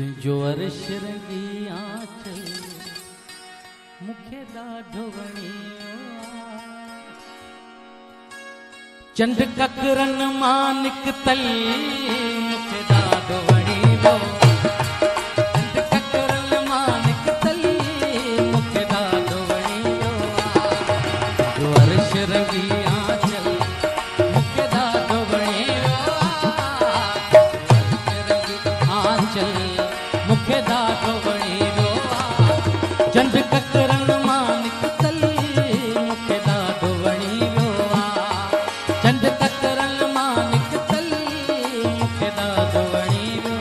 तुझो अर्श रंगी आंचल मुखे ॾाढो वणियो चंड ककरन मां निकतल मुखे ॾाढो वणियो चंड ककरन मां निकतल मुखे ॾाढो वणियो तुझो अर्श रंगी आंचल मुखे ॾाढो वणियो आंचल मुखे ॾाढो वणियो चंड ककरन मां निकतल मुखे ॾाढो वणियो चंड ककरन मां निकतल मुखे ॾाढो वणियो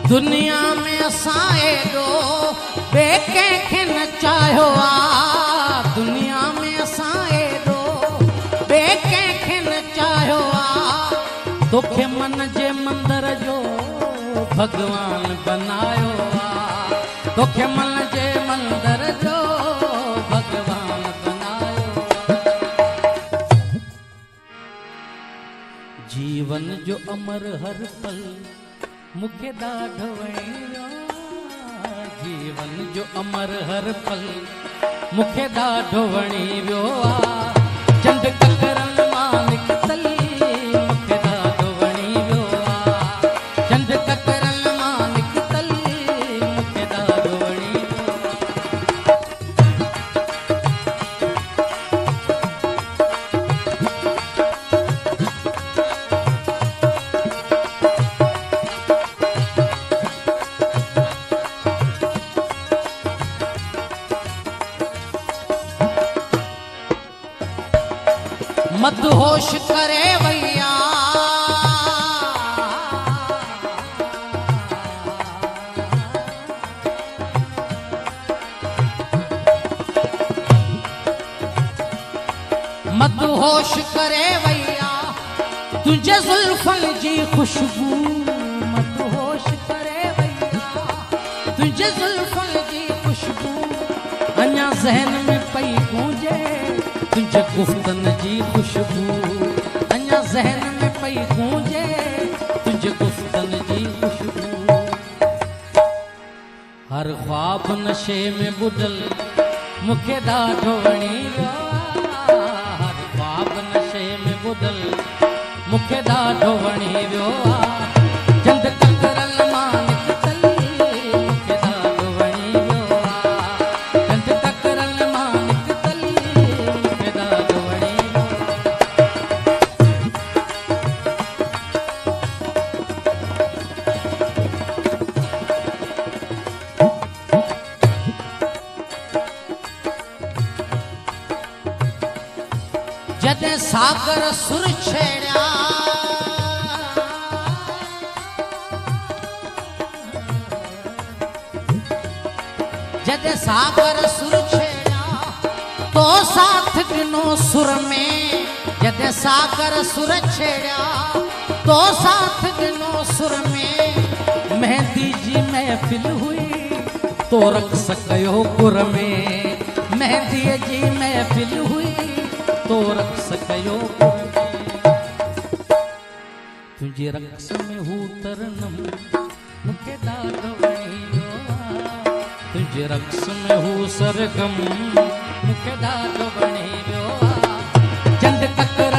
दुनिया में असां एॾो ॿिए कंहिंखे न चाहियो आहे दुनिया में असां एॾो ॿिए कंहिंखे न चाहियो आहे तोखे मन जे मंदर जो भॻवान बनायो आहे तोखे मन जे मंदर जो भॻवान बनायो जीवन जो अमर हर पल मुखे ॾाढो वणियो जीवन जो अमर हर पल मुखे ॾाढो वणियो चंड ककरन मां निकतल मुखे ॾाढो वणियो चंड ककरन मां निकतल मुखे ॾाढो वणियो मदहोश करे वैया मदहोश करे वैया तुझे जुल्फन जी खुशबू मदहोश करे वैया तुझे जुल्फन जी खुशबू अञा ज़हन में पई गूंजे तुझे गुफ्तन जी खुशबू अञा ज़हन में पई गूंजे तुझे गुफ्तन जी खुशबू हर ख्वाब नशे में बुडल मुखे ॾाढो वणियो हर ख्वाब नशे में बुडल मुखे ॾाढो वणियो चंड ककरन मां निकतल मुखे ॾाढो वणियो चंड ककरन मां निकतल मुखे ॾाढो वणियो जॾहिं सागर सुर छेड़िया जॾहिं सागर सुर छेड़िया तो साथ गिनो सुर में जॾहिं सागर सुर छेड़िया तो साथ गिनो सुर में मेहंदी जी महफ़िल हुई तो रक़्स कयो गुर में मेहंदी जी महफ़िल हुई तो रक़्स कयो गुर में तुझे रक़्स में हू तरनम मुखे ॾाढो वणियो तुझे रक़्स में हू सरगम मुखे ॾाढो वणियो चंड ककर